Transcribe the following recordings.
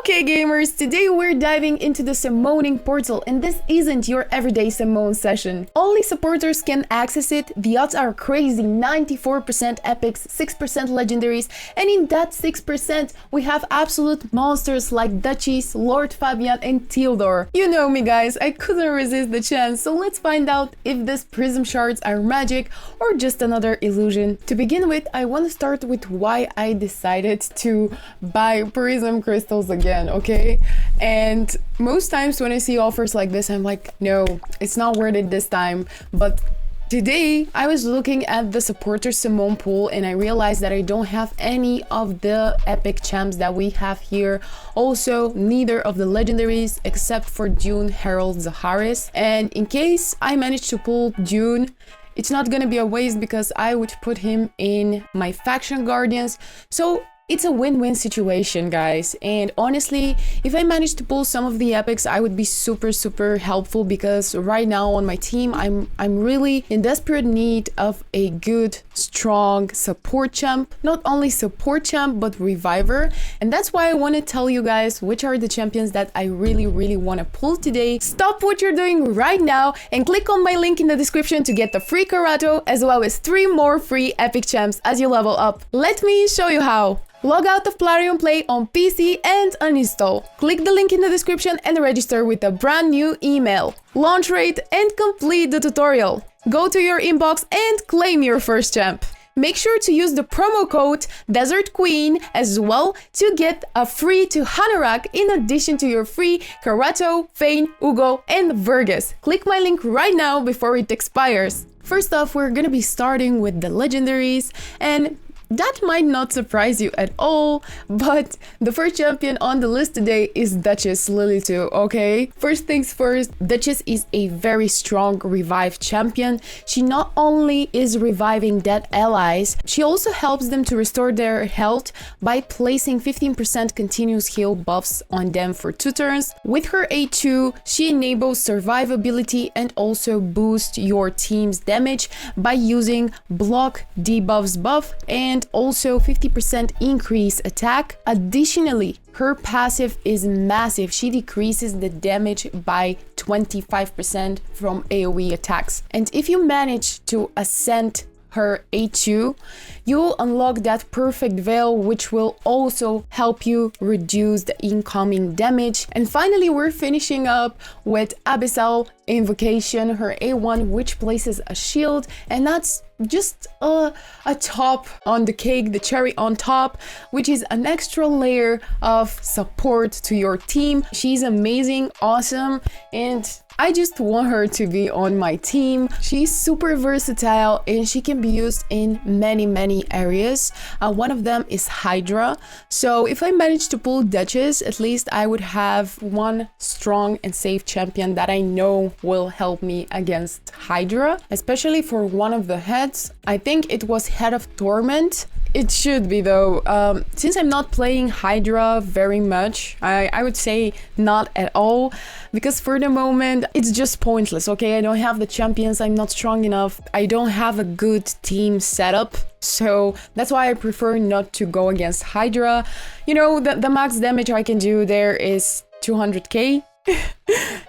Okay gamers, today we're diving into the summoning portal, and this isn't your everyday summon session. Only supporters can access it. The odds are crazy, 94% epics, 6% legendaries, and in that 6% we have absolute monsters like Duchies, Lord Fabian and Theodore. You know me guys, I couldn't resist the chance, so let's find out if these Prism Shards are magic or just another illusion. To begin with, I want to start with why I decided to buy Prism crystals again, okay? And most times when I see offers like this, I'm like, no, it's not worth it this time. But today I was looking at the supporter summon pool and I realized that I don't have any of the epic champs that we have here. Also, neither of the legendaries except for Dune Herald Zaharis. And in case I manage to pull Dune, it's not gonna be a waste because I would put him in my faction guardians. So it's a win-win situation, guys. And honestly, if I manage to pull some of the epics, I would be super helpful because right now on my team, I'm really in desperate need of a good, strong support champ. Not only support champ, but reviver. And that's why I want to tell you guys which are the champions that I really want to pull today. Stop what you're doing right now and click on my link in the description to get the free Karato as well as 3 more free epic champs as you level up. Let me show you how. Log out of Plarium Play on PC and uninstall. Click the link in the description and register with a brand new email. Launch rate and complete the tutorial. Go to your inbox and claim your first champ. Make sure to use the promo code Desert Queen as well to get a free to Hanorak in addition to your free Karato, Fane, Ugo and Vergus. Click my link right now before it expires. First off, we're gonna be starting with the legendaries, and that might not surprise you at all, but the first champion on the list today is Duchess Lilitu, okay? First things first, Duchess is a very strong revive champion. She not only is reviving dead allies, she also helps them to restore their health by placing 15% continuous heal buffs on them for 2 turns. With her A2, she enables survivability and also boosts your team's damage by using block debuffs buff and also 50% increase attack. Additionally, her passive is massive. She decreases the damage by 25% from AoE attacks. And if you manage to ascend her A2, you'll unlock that perfect veil, which will also help you reduce the incoming damage. And finally, we're finishing up with Abyssal Invocation, her A1, which places a shield, and that's just a top on the cake, the cherry on top, which is an extra layer of support to your team. She's amazing, awesome, and I just want her to be on my team. She's super versatile and she can be used in many areas. One of them is Hydra. So if I manage to pull Duchess, at least I would have one strong and safe champion that I know will help me against Hydra, especially for one of the heads. I think it was Head of Torment. It should be though. Since I'm not playing Hydra very much, I would say not at all, because for the moment it's just pointless, okay? I don't have the champions, I'm not strong enough, I don't have a good team setup, so that's why I prefer not to go against Hydra. You know, the max damage I can do there is 200k,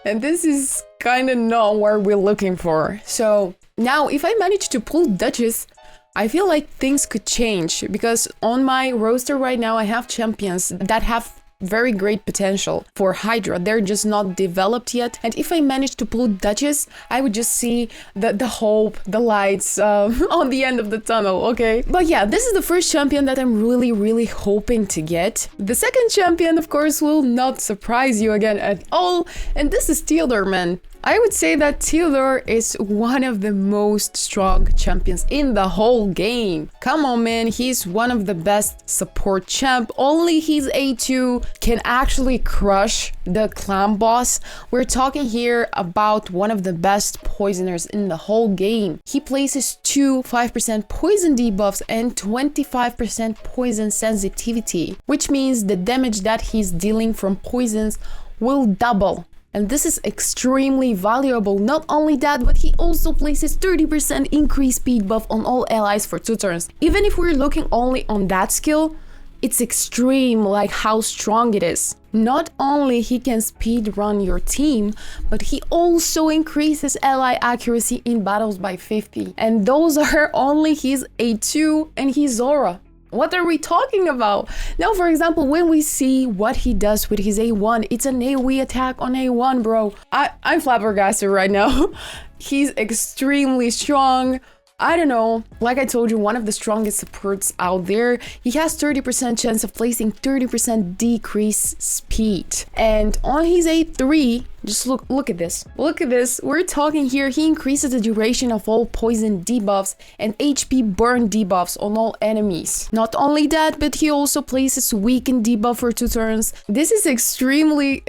and this is kind of not what we're looking for. So now if I manage to pull Duchess, I feel like things could change, because on my roster right now I have champions that have very great potential for Hydra. They're just not developed yet, and if I manage to pull Duchess, I would just see the hope, the lights on the end of the tunnel, okay? But yeah, this is the first champion that I'm really hoping to get. The second champion, of course, will not surprise you again at all, and this is Theodore, man. I would say that Theodore is one of the most strong champions in the whole game. Come on, man, he's one of the best support champ. Only his A2 can actually crush the clan boss. We're talking here about one of the best poisoners in the whole game. He places 2 5% poison debuffs and 25% poison sensitivity, which means the damage that he's dealing from poisons will double. And this is extremely valuable. Not only that, but he also places 30% increased speed buff on all allies for 2 turns. Even if we're looking only on that skill, it's extreme, like how strong it is. Not only he can speed run your team, but he also increases ally accuracy in battles by 50. And those are only his A2 and his aura. What are we talking about? Now, for example, when we see what he does with his A1, it's an AoE attack on A1, bro. I'm flabbergasted right now. He's extremely strong. I don't know, like I told you, one of the strongest supports out there. He has 30% chance of placing 30% decrease speed. And on his A3, just look at this. Look at this. We're talking here, he increases the duration of all poison debuffs and HP burn debuffs on all enemies. Not only that, but he also places weaken debuff for 2 turns. This is extremely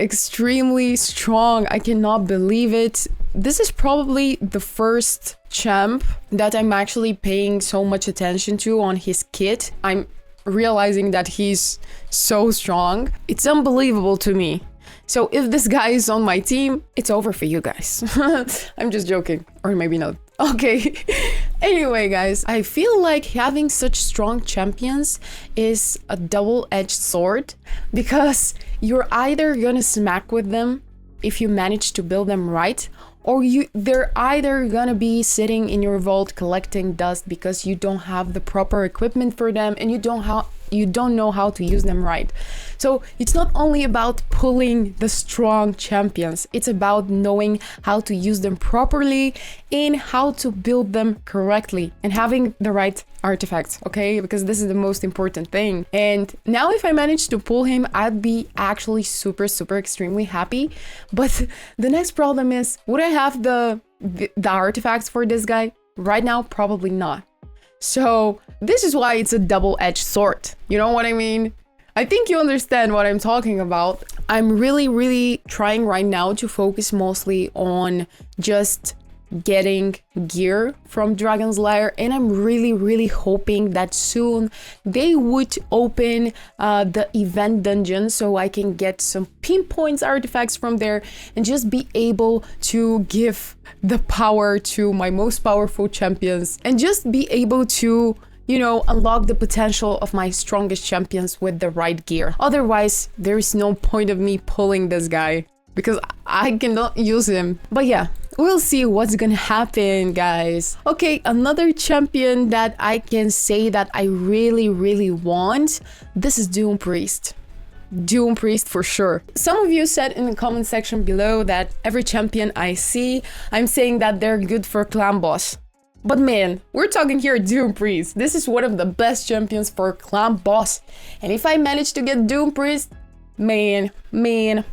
strong. I cannot believe it. This is probably the first champ that I'm actually paying so much attention to on his kit. I'm realizing that he's so strong. It's unbelievable to me. So if this guy is on my team, it's over for you guys. I'm just joking, or maybe not. Okay. Anyway, guys, I feel like having such strong champions is a double-edged sword, because you're either gonna smack with them if you manage to build them right, or they're either gonna be sitting in your vault collecting dust because you don't have the proper equipment for them and you don't know how to use them right. So it's not only about pulling the strong champions, it's about knowing how to use them properly and how to build them correctly and having the right artifacts, okay? Because this is the most important thing. And now if I manage to pull him, I'd be actually super extremely happy. But the next problem is, would I have the artifacts for this guy? Right now, probably not. So this is why it's a double-edged sword. You know what I mean? I think you understand what I'm talking about. I'm really trying right now to focus mostly on just getting gear from Dragon's Lair, and I'm really hoping that soon they would open the event dungeon so I can get some pinpoints artifacts from there and just be able to give the power to my most powerful champions and just be able to, you know, unlock the potential of my strongest champions with the right gear. Otherwise, there is no point of me pulling this guy because I cannot use him. But yeah, we'll see what's gonna happen, guys. Okay, another champion that I can say that I really want, this is Doom Priest. Doom Priest for sure. Some of you said in the comment section below that every champion I see, I'm saying that they're good for clan boss. But man, we're talking here Doom Priest. This is one of the best champions for clan boss. And if I manage to get Doom Priest, man,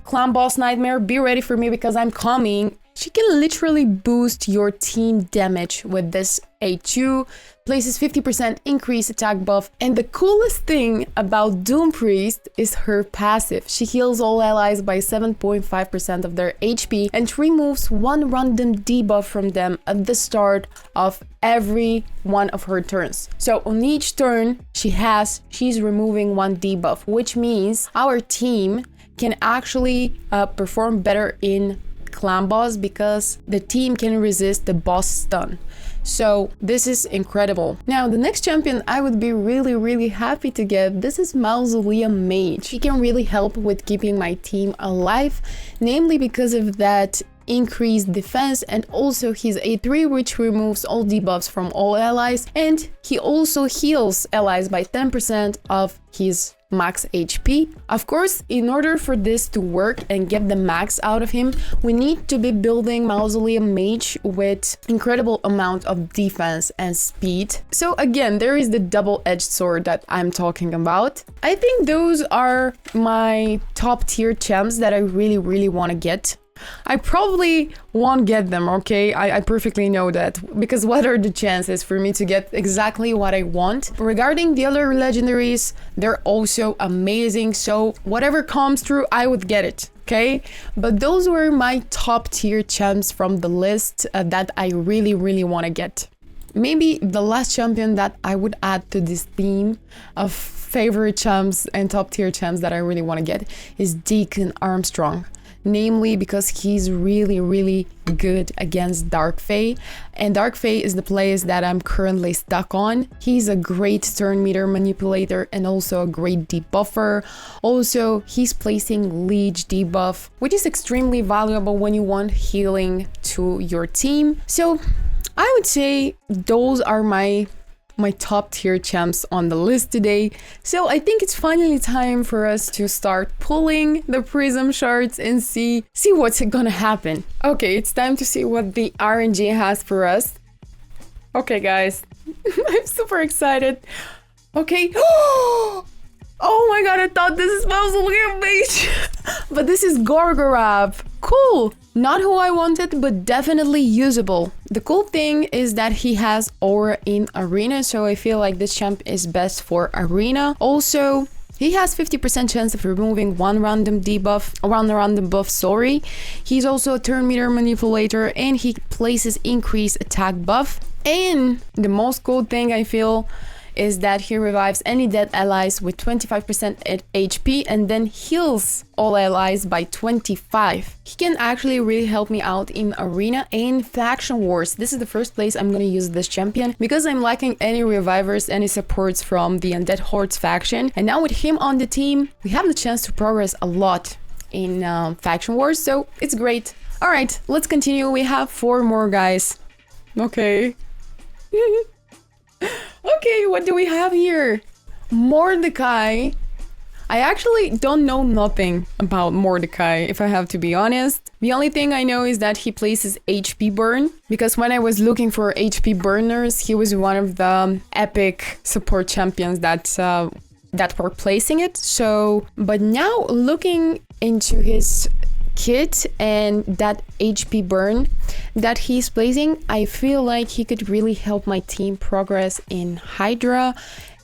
clan boss nightmare, be ready for me because I'm coming. She can literally boost your team damage with this A2, places 50% increased attack buff, and the coolest thing about Doom Priest is her passive. She heals all allies by 7.5% of their HP and removes one random debuff from them at the start of every one of her turns. So on each turn she's removing one debuff, which means our team can actually perform better in clan boss because the team can resist the boss stun. So this is incredible. Now the next champion I would be really happy to get, this is Mausoleum Mage. He can really help with keeping my team alive, namely because of that increased defense and also his A3, which removes all debuffs from all allies, and he also heals allies by 10% of his max HP. Of course, in order for this to work and get the max out of him, we need to be building Mausoleum Mage with incredible amount of defense and speed. So again, there is the double-edged sword that I'm talking about. I think those are my top tier champs that I really want to get. I probably won't get them, okay? I perfectly know that, because what are the chances for me to get exactly what I want? Regarding the other legendaries, they're also amazing, so whatever comes through, I would get it, okay? But those were my top tier champs from the list that I really want to get. Maybe the last champion that I would add to this theme of favorite champs and top tier champs that I really want to get is Deacon Armstrong. Namely because he's really good against Dark Fae, and Dark Fae is the place that I'm currently stuck on. He's a great turn meter manipulator and also a great debuffer. Also, he's placing Leech debuff, which is extremely valuable when you want healing to your team. So I would say those are my top tier champs on the list today. So I think it's finally time for us to start pulling the Prism Shards and see what's gonna happen. Okay, it's time to see what the RNG has for us. Okay, guys, I'm super excited. Okay. Oh my god, I thought this is Mausoleum Mage. But this is Gorgoroth. Cool. Not who I wanted, but definitely usable. The cool thing is that he has aura in arena, so I feel like this champ is best for arena. Also, he has 50% chance of removing one random buff, sorry. He's also a turn meter manipulator and he places increased attack buff. And the most cool thing I feel is that he revives any dead allies with 25% HP and then heals all allies by 25. He can actually really help me out in arena and faction wars. This is the first place I'm gonna use this champion because I'm lacking any revivers, any supports from the Undead Hordes faction. And now with him on the team, we have the chance to progress a lot in faction wars, so it's great. All right, let's continue. We have 4 more guys. Okay. Okay, what do we have here? Mordecai. I actually don't know nothing about Mordecai, if I have to be honest. The only thing I know is that he places HP burn, because when I was looking for HP burners, he was one of the epic support champions that were placing it. So, but now looking into his kit and that HP burn that he's placing, I feel like he could really help my team progress in Hydra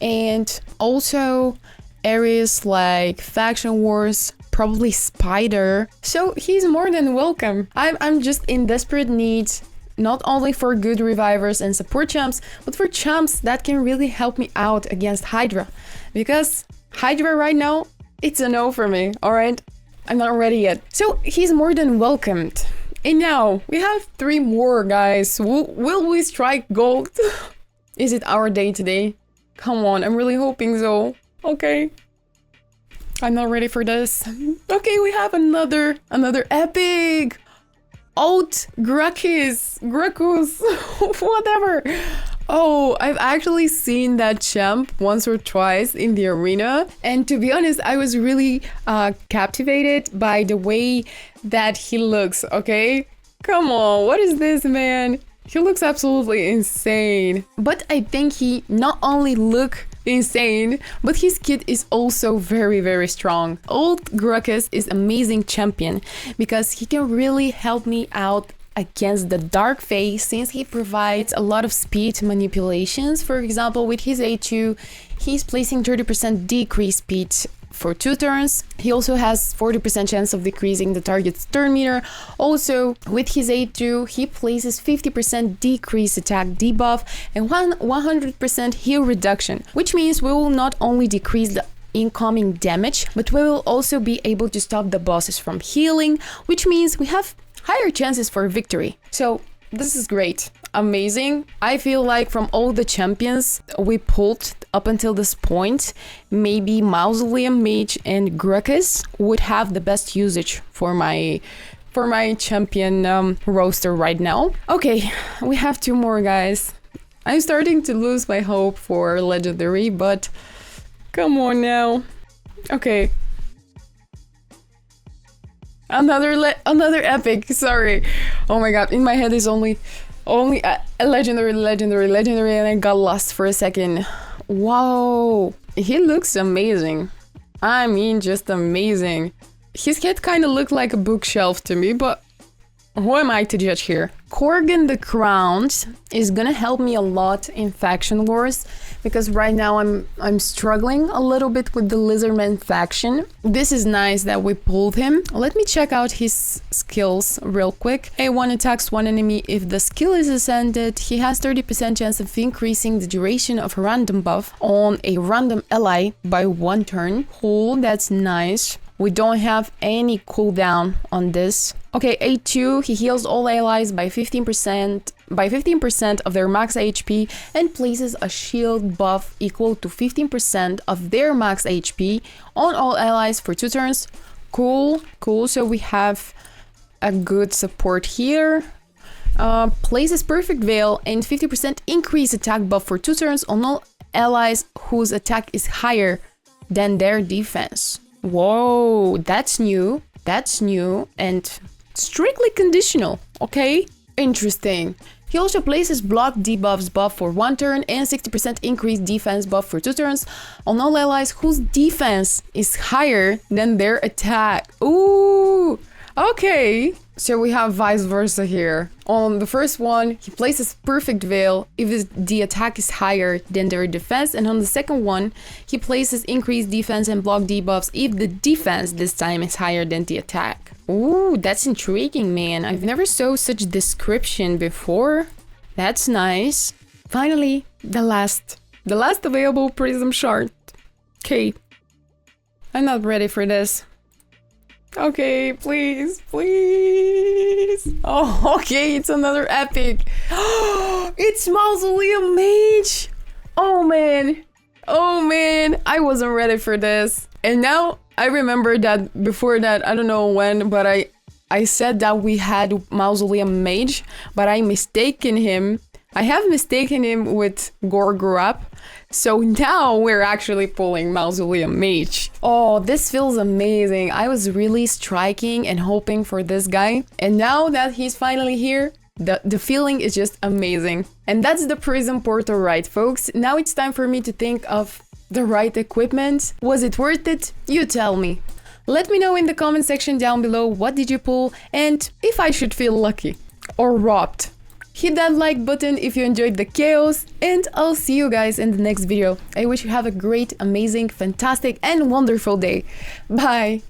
and also areas like faction wars, probably Spider. So he's more than welcome. I'm just in desperate need, not only for good revivers and support champs, but for champs that can really help me out against Hydra, because Hydra right now, it's a no for me, all right? I'm not ready yet. So he's more than welcomed. And now we have 3 more guys. Will we strike gold? Is it our day today? Come on, I'm really hoping so. Okay. I'm not ready for this. Okay, we have another epic. Alt Gracchus, whatever. Oh, I've actually seen that champ once or twice in the arena, and to be honest, I was really captivated by the way that he looks, okay? Come on, what is this, man? He looks absolutely insane. But I think he not only look insane, but his kit is also very strong. Old Gracchus is amazing champion because he can really help me out against the Dark Fae, since he provides a lot of speed manipulations. For example, with his A2, he's placing 30% decreased speed for 2 turns. He also has 40% chance of decreasing the target's turn meter. Also, with his A2, he places 50% decreased attack debuff and 100% heal reduction, which means we will not only decrease the incoming damage, but we will also be able to stop the bosses from healing, which means we have higher chances for victory. So this is great. Amazing. I feel like from all the champions we pulled up until this point, maybe Mausoleum Mage and Gracchus would have the best usage for my champion roster right now. Okay, we have 2 more guys. I'm starting to lose my hope for legendary, but come on now. Okay. Another epic, sorry. Oh my god, in my head is only a legendary, and I got lost for a second. Wow, he looks amazing. I mean, just amazing. His head kind of looked like a bookshelf to me, but who am I to judge here? Corgan the Crowned is gonna help me a lot in Faction Wars, because right now I'm struggling a little bit with the Lizardman faction. This is nice that we pulled him. Let me check out his skills real quick. A1 attacks one enemy. If the skill is ascended, he has 30% chance of increasing the duration of a random buff on a random ally by 1 turn. Cool, that's nice. We don't have any cooldown on this. Okay, A2, he heals all allies by 15% of their max HP and places a shield buff equal to 15% of their max HP on all allies for 2 turns. Cool, cool. So we have a good support here. Places Perfect Veil and 50% increase attack buff for 2 turns on all allies whose attack is higher than their defense. Whoa, that's new. That's new and strictly conditional. Okay, interesting. He also places block debuffs buff for 1 turn and 60% increased defense buff for 2 turns on all allies whose defense is higher than their attack. Ooh, okay. So we have vice versa here. On the first one, he places Perfect Veil if the attack is higher than their defense, and on the second one, he places increased defense and block debuffs if the defense this time is higher than the attack. Ooh, that's intriguing, man. I've never saw such description before. That's nice. Finally, the last available Prism Shard. Okay. I'm not ready for this. Okay, please, please. Oh, okay, it's another epic. It's Mausoleum Mage. Oh man, I wasn't ready for this. And now I remember that before that, I don't know when, but I said that we had Mausoleum Mage, but I have mistaken him with Gorgorap. So now we're actually pulling Mausoleum Mage. Oh, this feels amazing. I was really striking and hoping for this guy. And now that he's finally here, the feeling is just amazing. And that's the Prism Portal, right, folks? Now it's time for me to think of the right equipment. Was it worth it? You tell me. Let me know in the comment section down below what did you pull and if I should feel lucky or robbed. Hit that like button if you enjoyed the chaos, and I'll see you guys in the next video. I wish you have a great, amazing, fantastic, and wonderful day. Bye!